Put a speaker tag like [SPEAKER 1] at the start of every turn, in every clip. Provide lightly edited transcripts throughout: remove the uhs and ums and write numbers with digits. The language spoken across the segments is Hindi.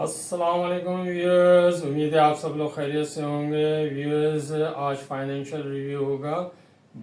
[SPEAKER 1] अस्सलाम वालेकुम व्यूअर्स, उम्मीद है आप सब लोग खैरियत से होंगे। व्यूअर्स, आज फाइनेंशियल रिव्यू होगा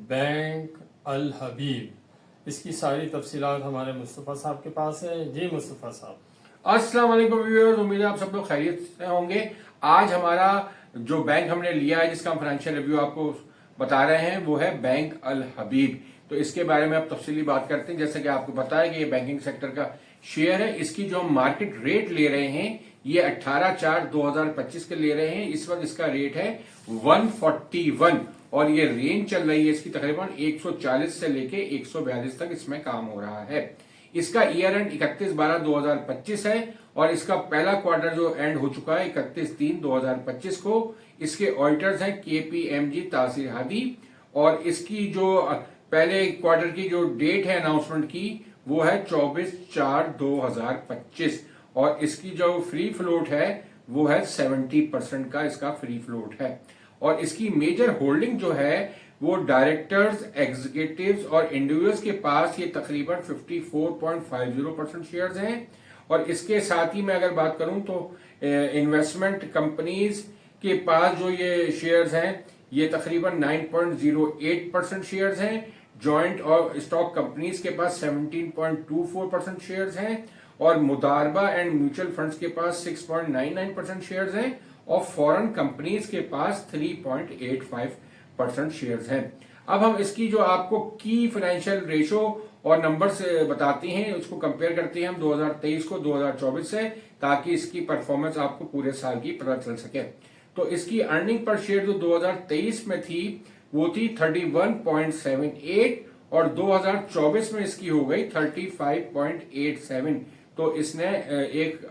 [SPEAKER 1] बैंक अल हबीब। इसकी सारी तफसीलात हमारे मुस्तफ़ा साहब के पास है। जी मुस्तफ़ा साहब।
[SPEAKER 2] अस्सलाम वालेकुम व्यूअर्स, उम्मीद है आप सब लोग खैरियत से होंगे। आज हमारा जो बैंक हमने लिया है, जिसका हम फाइनेंशियल रिव्यू आपको बता रहे हैं, वो है बैंक अल हबीब। तो इसके बारे में आप तफसीली बात करते हैं। जैसे कि आपको पता है कि ये बैंकिंग सेक्टर का शेयर है। इसकी जो हम मार्केट रेट ले रहे हैं, ये 18/4/2025 के ले रहे हैं। इस वक्त इसका रेट है 141 और ये रेंज चल रही है इसकी तकरीबन 140 से लेके 142 तक इसमें काम हो रहा है। इसका ईयर एंड 31/12/2025 है और इसका पहला क्वार्टर जो एंड हो चुका है 31/3/2025 को। इसके ऑडिटर्स हैं KPMG तासिर हादी और इसकी जो पहले क्वार्टर की जो डेट है अनाउंसमेंट की, वो है 24/4/2025 और इसकी जो फ्री फ्लोट है वो है 70% का इसका फ्री फ्लोट है। और इसकी मेजर होल्डिंग जो है वो डायरेक्टर्स, एग्जीक्यूटिव्स और इंडिविजुअल्स के पास ये तकरीबन 54.50% शेयर्स हैं। और इसके साथ ही मैं अगर बात करूं तो इन्वेस्टमेंट कंपनीज के पास जो ये शेयर्स हैं ये तकरीबन 9.08% शेयर्स हैं। जॉइंट और स्टॉक कंपनीज के पास 17.24% शेयर्स हैं और मुदारबा एंड म्यूचुअल फंड्स के पास 6.99% शेयर्स हैं और फॉरेन कंपनीज के पास 3.85% शेयर्स हैं। अब हम इसकी जो आपको की फाइनेंशियल रेशो और नंबर्स बताते हैं, उसको कंपेयर करते हैं हम 2023 को 2024 से, ताकि इसकी परफॉर्मेंस आपको पूरे साल की पता चल सके। तो इसकी अर्निंग पर शेयर जो 2023 में थी वो थी 31.78 और 2024 में इसकी हो गई 35.87। तो इसने एक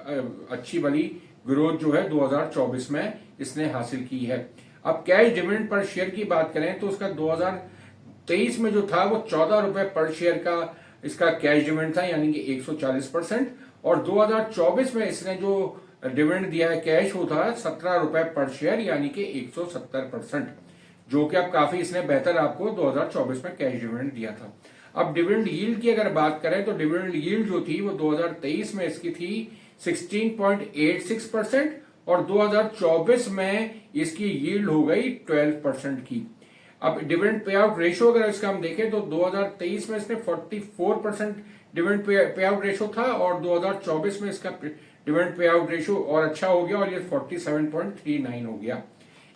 [SPEAKER 2] अच्छी बड़ी ग्रोथ जो है 2024 में इसने हासिल की है। अब कैश डिविडेंड पर शेयर की बात करें तो उसका 2023 में जो था वो 14 रुपए पर शेयर का इसका कैश डिविडेंड था, यानी कि 140%। और 2024 में इसने जो डिविडेंड दिया है कैश, वो था 17 रुपए पर शेयर, यानी कि 170%, जो कि अब काफी इसने बेहतर आपको 2024 में कैश डिविडेंड दिया था। अब डिविडेंड यील्ड की अगर बात करें तो डिविडेंड यील्ड जो थी वो 2023 में इसकी थी 16.86% और 2024 में इसकी यील्ड हो गई 12% की। अब डिविडेंड पे आउट रेशियो अगर इसका हम देखें तो 2023 में इसने 44% डिविडेंड पे आउट रेशियो था और 2024 में इसका डिविडेंड पे आउट रेशियो और अच्छा हो गया और ये 47.39 हो गया।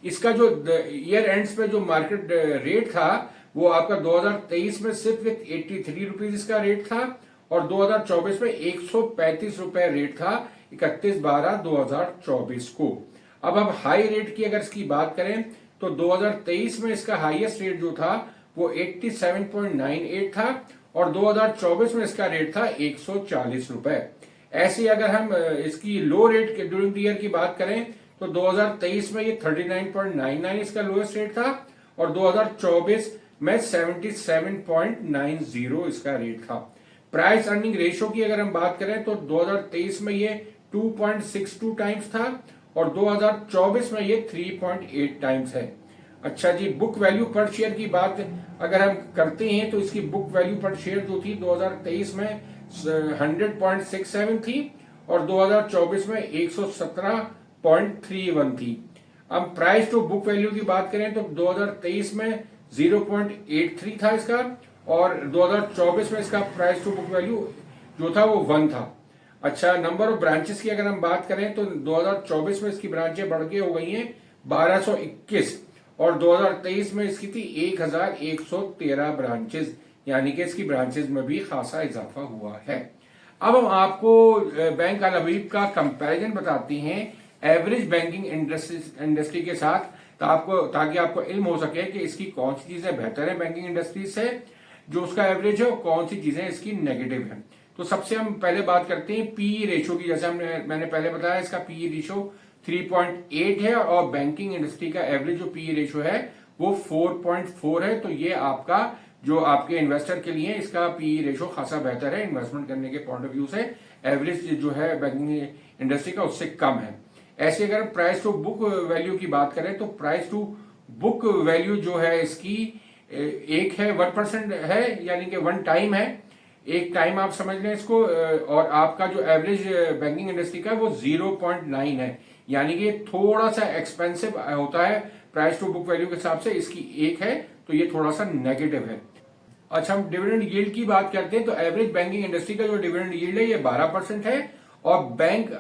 [SPEAKER 2] इसका जो ईयर एंड्स पे जो मार्केट रेट था वो आपका 2023 में सिर्फ 83 रुपीज इसका रेट था और 2024 में 135 रुपए रेट था 31/12/2024 को। अब हम हाई रेट की अगर इसकी बात करें तो 2023 में इसका हाईएस्ट रेट जो था वो 87.98 था और 2024 में इसका रेट था 140 रुपए। ऐसे अगर हम इसकी लो रेट के ड्यूरिंग ईयर की बात करें तो 2023 में ये 39.99 इसका लोएस्ट रेट था और 2024 में 77.90 इसका रेट था। प्राइस अर्निंग रेशियो की अगर हम बात करें तो 2023 में ये 2.62 टाइम्स था और 2024 में ये 3.8 टाइम्स है। अच्छा जी, बुक वैल्यू पर शेयर की बात अगर हम करते हैं तो इसकी बुक वैल्यू पर शेयर जो थी 2023 में 100.67 थी और 2024 में 117.31 थी। अब प्राइस टू बुक वैल्यू की बात करें तो 2023 में 0.83 था इसका और 2024 में इसका प्राइस टू बुक वैल्यू जो था वो 1 था। अच्छा, नंबर ऑफ ब्रांचेस की अगर हम बात करें तो 2024 में इसकी ब्रांचें बढ़ के हो गई हैं 1221 और 2023 में इसकी थी 1113 ब्रांचेस, यानी कि इसकी ब्रांचेस में भी खासा इजाफा हुआ है। अब हम आपको बैंक अल हबीब का कंपैरिजन बताते हैं एवरेज बैंकिंग इंडस्ट्री के साथ, ताकि आपको इल्म हो सके कि इसकी कौन सी चीजें बेहतर है बैंकिंग इंडस्ट्री से, जो उसका एवरेज है, और कौन सी चीजें इसकी नेगेटिव है। तो सबसे हम पहले बात करते हैं पीई रेशियो की। जैसे मैंने पहले बताया इसका पीई रेशियो 3.8 है और बैंकिंग इंडस्ट्री का एवरेज जो पीई रेशियो है वो 4.4 है। तो ये आपका जो आपके इन्वेस्टर के लिए इसका पीई रेशियो खासा बेहतर है इन्वेस्टमेंट करने के पॉइंट ऑफ व्यू से। एवरेज जो है बैंकिंग इंडस्ट्री का उससे कम है। ऐसे अगर प्राइस टू बुक वैल्यू की बात करें तो प्राइस टू बुक वैल्यू जो है इसकी एक है 1% है, यानी कि 1 टाइम है। एक टाइम आप समझ लें इसको, और आपका जो एवरेज बैंकिंग इंडस्ट्री का है वो 0.9 है, यानी कि थोड़ा सा एक्सपेंसिव होता है प्राइस टू बुक वैल्यू के हिसाब से, इसकी 1 है, तो ये थोड़ा सा नेगेटिव है। अच्छा, हम डिविडेंड यील्ड की बात करते हैं तो एवरेज बैंकिंग इंडस्ट्री का जो डिविडेंड यील्ड है ये 12% है, और बैंक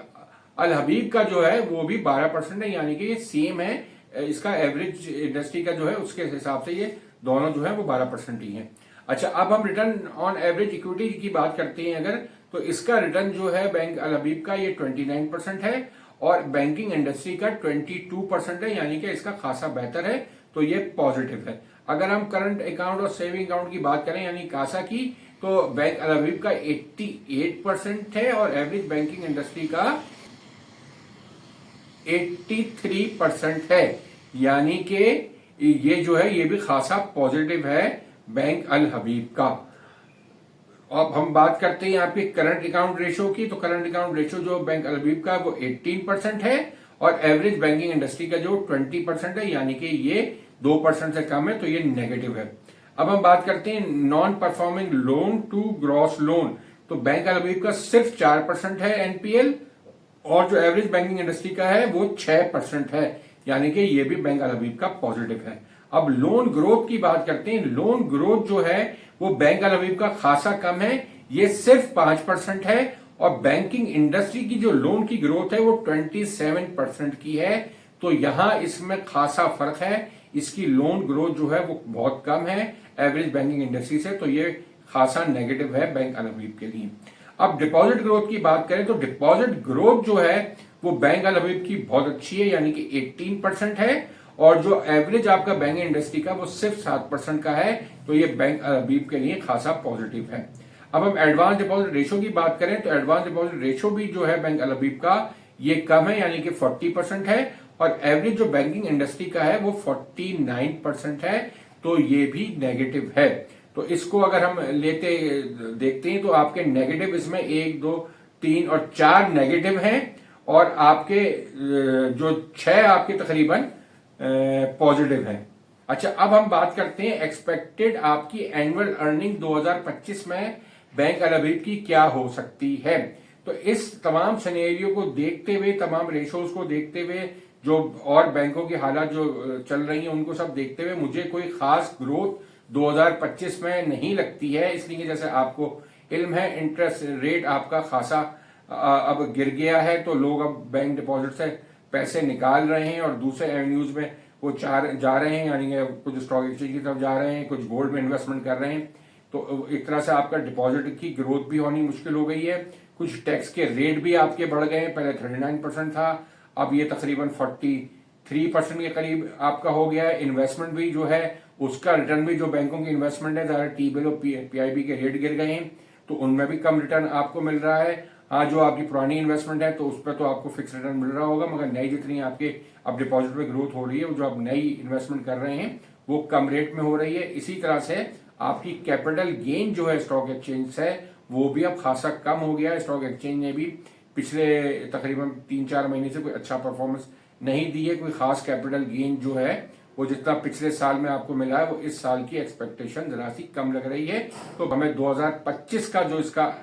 [SPEAKER 2] अल हबीब का जो है वो भी 12% है, यानी कि ये सेम है। इसका एवरेज इंडस्ट्री का जो है उसके हिसाब से ये दोनों जो है वो 12% ही है। अच्छा, अब हम रिटर्न ऑन एवरेज इक्विटी की बात करते हैं अगर, तो इसका रिटर्न जो है बैंक अल हबीब का ये 29% है और बैंकिंग इंडस्ट्री का 22% है, यानी कि इसका खासा बेहतर है, तो ये पॉजिटिव है। अगर हम करंट अकाउंट और सेविंग अकाउंट की बात करें यानी कासा की, तो बैंक अल हबीब का 88% है और एवरेज बैंकिंग इंडस्ट्री का 83% है, यानी कि ये जो है ये भी खासा पॉजिटिव है बैंक अल हबीब का। अब हम बात करते हैं यहाँ पे करंट अकाउंट रेशो की, तो करंट अकाउंट रेशो जो बैंक अल हबीब का वो 18% है और एवरेज बैंकिंग इंडस्ट्री का जो 20% है, यानी कि ये 2% से कम है, तो ये नेगेटिव है। अब हम बात करते हैं non performing loan to gross loan, तो बैंक अल हबीब का सिर्फ 4% है एनपीएल और जो एवरेज बैंकिंग इंडस्ट्री का है वो 6% है, यानी कि ये भी बैंक अल हबीब का पॉजिटिव है। अब लोन ग्रोथ की बात करते हैं, लोन ग्रोथ जो है वो बैंक अल हबीब का खासा कम है, ये सिर्फ 5% है, और बैंकिंग इंडस्ट्री की जो लोन की ग्रोथ है वो 27% की है, तो यहां इसमें खासा फर्क है। इसकी लोन ग्रोथ जो है वो बहुत कम है एवरेज बैंकिंग इंडस्ट्री से, तो ये खासा नेगेटिव है बैंक अल हबीब के लिए। अब डिपॉजिट ग्रोथ की बात करें तो डिपॉजिट ग्रोथ जो है वो बैंक अल हबीब की बहुत अच्छी है, यानी कि 18% है, और जो एवरेज आपका बैंक इंडस्ट्री का वो सिर्फ 7% का है, तो ये बैंक अल हबीब के लिए खासा पॉजिटिव है। अब हम एडवांस डिपॉजिट रेशो की बात करें तो एडवांस डिपॉजिट रेशो भी जो है बैंक अल हबीब का ये कम है, यानी कि 40% है, और एवरेज जो बैंकिंग इंडस्ट्री का है वो 49% है, तो ये भी नेगेटिव है। तो इसको अगर हम लेते देखते हैं तो आपके नेगेटिव इसमें 1 2 3 और 4 नेगेटिव हैं, और आपके जो 6 आपके तकरीबन पॉजिटिव है। अच्छा, अब हम बात करते हैं एक्सपेक्टेड आपकी एनुअल अर्निंग 2025 में बैंक अल हबीब की क्या हो सकती है। तो इस तमाम सिनेरियो को देखते हुए, तमाम रेशोज को देखते हुए, जो और बैंकों की हालात जो चल रही हैं उनको सब देखते हुए मुझे कोई खास ग्रोथ 2025 में नहीं लगती है, इसलिए जैसे आपको इल्म है इंटरेस्ट रेट आपका खासा अब गिर गया है, तो लोग अब बैंक डिपॉजिट से पैसे निकाल रहे हैं और दूसरे एवेन्यूज में वो जा रहे हैं, यानी कुछ स्टॉक एक्सचेंज की तरफ जा रहे हैं, कुछ गोल्ड में इन्वेस्टमेंट कर रहे हैं, तो एक तरह से आपका डिपॉजिट की ग्रोथ भी होनी मुश्किल हो गई है। कुछ टैक्स के रेट भी आपके बढ़ गए हैं, पहले 39% था, अब ये तकरीबन 43% के करीब आपका हो गया है। इन्वेस्टमेंट भी जो है उसका रिटर्न भी, जो बैंकों की इन्वेस्टमेंट है ज़्यादा टी बिल और पीआईबी के रेट गिर गए हैं, तो उनमें भी कम रिटर्न आपको मिल रहा है। हाँ, जो आपकी पुरानी इन्वेस्टमेंट है तो उस पर तो आपको फिक्स रिटर्न मिल रहा होगा, मगर नई जितनी आपके अब डिपॉजिट में ग्रोथ हो रही है, जो आप नई इन्वेस्टमेंट कर रहे हैं वो कम रेट में हो रही है। इसी तरह से आपकी कैपिटल गेन जो है स्टॉक एक्सचेंज से वो भी अब खासा कम हो गया है। स्टॉक एक्सचेंज ने भी पिछले तकरीबन 3-4 महीने से कोई अच्छा परफॉर्मेंस नहीं दी है, कोई खास कैपिटल गेन जो है वो जितना पिछले साल में आपको मिला है वो इस साल की एक्सपेक्टेशन जरा सी कम लग रही है। तो हमें 2025 का जो इसका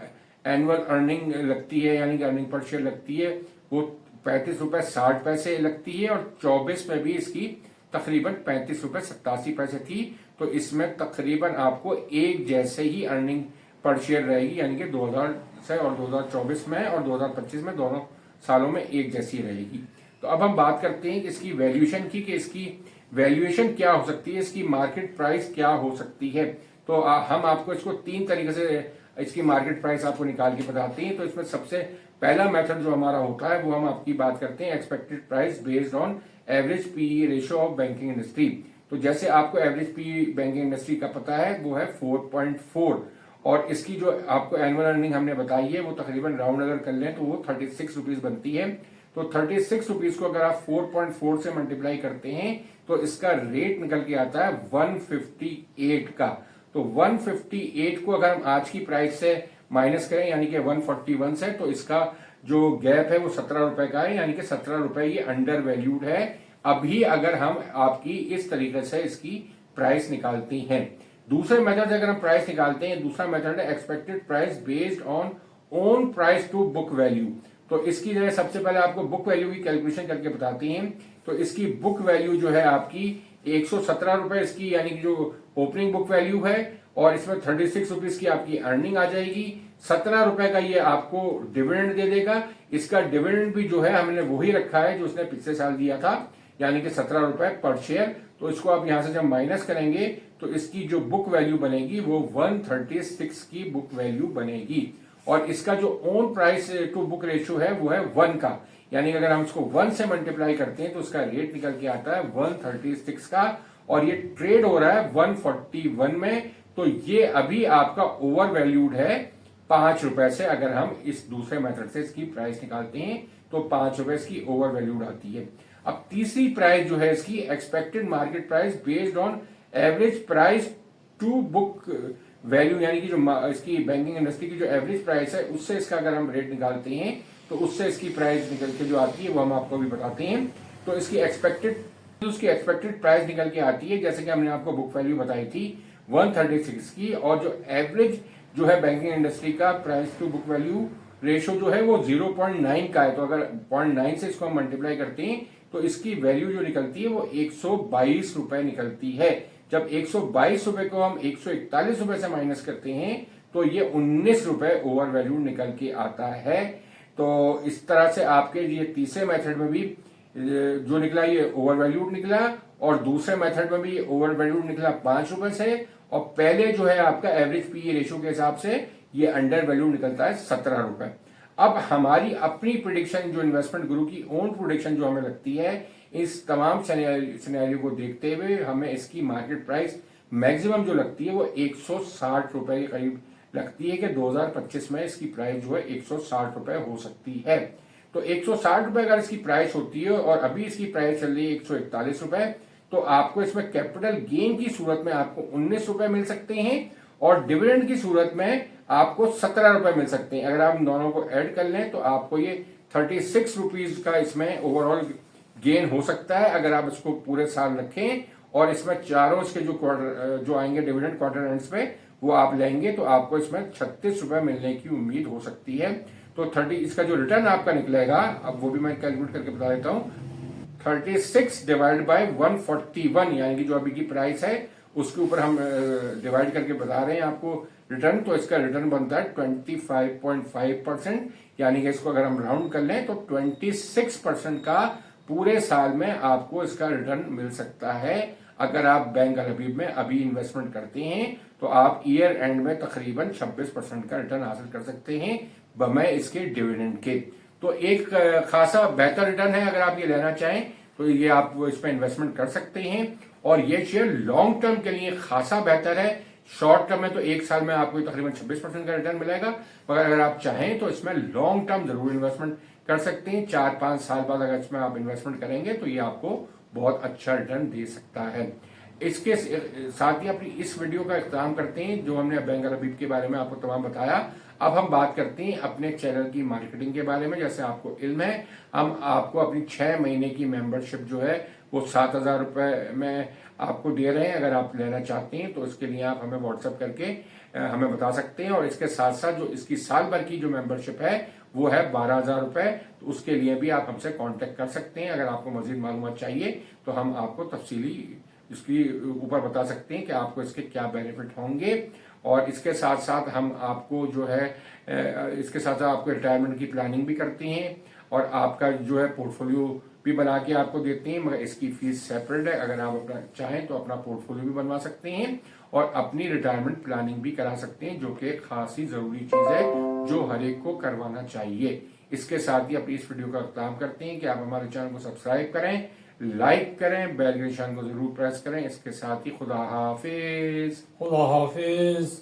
[SPEAKER 2] एनुअल अर्निंग लगती है, यानी कि अर्निंग पर शेयर लगती है, वो 35 रुपए 60 पैसे लगती है, और 24 में भी इसकी तकरीबन 35 रुपए 87 पैसे थी, तो इसमें तकरीबन आपको एक जैसे ही अर्निंग पर शेयर रहेगी, यानी कि 2000 से और 2024 में और 2025 में दोनों सालों में एक जैसी रहेगी। तो अब हम बात करते हैं कि इसकी वैल्यूएशन की, कि इसकी वैल्यूएशन क्या हो सकती है, इसकी मार्केट प्राइस क्या हो सकती है। तो हम आपको इसको 3 तरीके से इसकी मार्केट प्राइस आपको निकाल के बताते हैं। तो इसमें सबसे पहला मेथड जो हमारा होता है वो हम आपकी बात करते हैं expected price based on average PE ratio of banking industry. तो जैसे आपको एवरेज पीई बैंकिंग इंडस्ट्री का पता है वो है 4.4, और इसकी जो आपको एनुअल अर्निंग हमने बताई है वो तकरीबन राउंड अगर कर लें तो वो 36 रुपीज बनती है। तो 36 रुपीज को अगर आप 4.4 से मल्टीप्लाई करते हैं तो इसका रेट निकल के आता है 158 का। तो 158 को अगर हम आज की प्राइस से माइनस करें यानी कि 141 से, तो इसका जो गैप है वो 17 रुपए का है, यानी कि 17 रुपए ये अंडर वैल्यूड है अभी, अगर हम आपकी इस तरीके से इसकी प्राइस निकालती हैं। दूसरे मेथड से अगर हम प्राइस निकालते हैं, दूसरा मेथड है expected price based on own price to book value. तो इसकी जो है सबसे पहले आपको बुक वैल्यू की कैलकुलेशन करके बताते हैं। तो इसकी बुक वैल्यू जो है आपकी 117 रुपए इसकी, यानी कि जो ओपनिंग बुक वैल्यू है, और इसमें 36 रुपीज की आपकी अर्निंग आ जाएगी। 17 रुपए का ये आपको डिविडेंड दे देगा। इसका डिविडेंड भी जो है हमने वही रखा है जो उसने पिछले साल दिया था, यानी कि 17 रुपए पर शेयर। तो इसको आप यहां से जब माइनस करेंगे तो इसकी जो बुक वैल्यू बनेगी वो 136 की बुक वैल्यू बनेगी। और इसका जो own price to book ratio है वो है 1 का, यानी अगर हम इसको 1 से मल्टीप्लाई करते हैं तो उसका रेट निकल के आता है 136 का, और ये ट्रेड हो रहा है 141 में। तो ये अभी आपका ओवर वैल्यूड है 5 रुपए से। अगर हम इस दूसरे मेथड से इसकी प्राइस निकालते हैं तो 5 रुपए इसकी ओवर वैल्यूड आती है। अब तीसरी प्राइस जो है इसकी expected market price based on average price to book value, यानी कि जो इसकी बैंकिंग इंडस्ट्री की जो एवरेज प्राइस है उससे इसका अगर हम रेट निकालते हैं तो उससे इसकी प्राइस निकल के जो आती है वो हम आपको भी बताते हैं। तो इसकी एक्सपेक्टेड प्राइस निकल के आती है, जैसे कि हमने आपको बुक वैल्यू बताई थी 136 की, और जो एवरेज जो है बैंकिंग इंडस्ट्री का price to book value ratio जो है वो 0.9 का है। तो अगर 0.9 से इसको हम मल्टीप्लाई करते हैं तो इसकी वैल्यू जो निकलती है वो 122 रुपए निकलती है। जब 122 रुपए को हम 141 रुपए से माइनस करते हैं तो ये 19 रुपए ओवर वैल्यू निकल के आता है। तो इस तरह से आपके ये तीसरे मेथड में भी जो निकला ये ओवर वैल्यूड निकला, और दूसरे मेथड में भी ओवर वैल्यूड निकला 5 रुपए से, और पहले जो है आपका एवरेज पीई रेशियो के हिसाब से ये अंडर वैल्यू निकलता है 17 रुपए। अब हमारी अपनी प्रिडिक्शन जो इन्वेस्टमेंट गुरु की ओन प्रिडिक्शन जो हमें लगती है, इस तमाम सिनेरियो को देखते हुए हमें इसकी मार्केट प्राइस मैक्सिमम जो लगती है वो 160 रुपए के करीब लगती है कि 2025 में इसकी प्राइस जो है 160 रुपए हो सकती है। तो 160 रुपए अगर इसकी प्राइस होती है और अभी इसकी प्राइस चल रही है 141 रुपए, तो आपको इसमें कैपिटल गेन की सूरत में आपको 19 रुपए मिल सकते हैं, और डिविडेंड की सूरत में आपको 17 रुपए मिल सकते हैं। अगर आप दोनों को ऐड कर लें तो आपको ये 36 रुपीज का इसमें ओवरऑल गेन हो सकता है अगर आप इसको पूरे साल रखें, और इसमें चारों इसके जो आएंगे डिविडेंड क्वार्टर एंड्स में वो आप लेंगे तो आपको इसमें 36 रुपए मिलने की उम्मीद हो सकती है। तो 30 इसका जो रिटर्न आपका निकलेगा, अब वो भी मैं कैलकुलेट करके बता देता हूँ। 36 डिवाइड बाय 141, यानी कि जो अभी की प्राइस है उसके ऊपर हम डिवाइड करके बता रहे हैं आपको रिटर्न। तो इसका रिटर्न बनता है 25.5%, यानी कि इसको अगर हम राउंड कर लें तो 26% का पूरे साल में आपको इसका रिटर्न मिल सकता है। अगर आप बैंक अल हबीब में अभी इन्वेस्टमेंट करते हैं तो आप ईयर एंड में तकरीबन 26% का रिटर्न हासिल कर सकते हैं बमय इसके डिविडेंड के। तो एक खासा बेहतर रिटर्न है। अगर आप ये लेना चाहें तो ये आप इसमें इन्वेस्टमेंट कर सकते हैं, और ये शेयर लॉन्ग टर्म के लिए खासा बेहतर है। शॉर्ट टर्म में तो एक साल में आपको तकरीबन 26% का रिटर्न मिलेगा, मगर अगर आप चाहें तो इसमें लॉन्ग टर्म जरूर इन्वेस्टमेंट कर सकते हैं। 4-5 साल बाद अगर इसमें आप इन्वेस्टमेंट करेंगे तो ये आपको बहुत अच्छा रिटर्न दे सकता है। इसके साथ ही अपनी इस वीडियो का इख्तिताम करते हैं, जो हमने बैंक अल हबीब के बारे में आपको तमाम बताया। अब हम बात करते हैं अपने चैनल की मार्केटिंग के बारे में। जैसे आपको इल्म है, हम आपको अपनी 6 महीने की मेंबरशिप जो है वो 7,000 रुपए में आपको दे रहे हैं। अगर आप लेना चाहते हैं तो इसके लिए आप हमें व्हाट्सएप करके हमें बता सकते हैं। और इसके साथ साथ जो इसकी साल भर की जो मेंबरशिप है वो है 12,000 रुपए। तो उसके लिए भी आप हमसे कांटेक्ट कर सकते हैं। अगर आपको मजीद मालूमात चाहिए तो हम आपको तफसीली इसकी ऊपर बता सकते हैं कि आपको इसके क्या बेनिफिट होंगे। और इसके साथ साथ हम आपको जो है इसके साथ साथ आपको रिटायरमेंट की प्लानिंग भी करते हैं, और आपका जो है पोर्टफोलियो भी बना के आपको देते हैं, मगर इसकी फीस सेपरेट है। अगर आप अपना चाहें तो अपना पोर्टफोलियो भी बनवा सकते हैं और अपनी रिटायरमेंट प्लानिंग भी करा सकते हैं, जो कि खासी जरूरी चीज है जो हर एक को करवाना चाहिए। इसके साथ ही अपनी इस वीडियो का इख्तिताम करते हैं कि आप हमारे चैनल को सब्सक्राइब करें, लाइक करें, बेल के निशान को जरूर प्रेस करें। इसके साथ ही खुदा हाफिज।
[SPEAKER 1] खुदा हाफिज।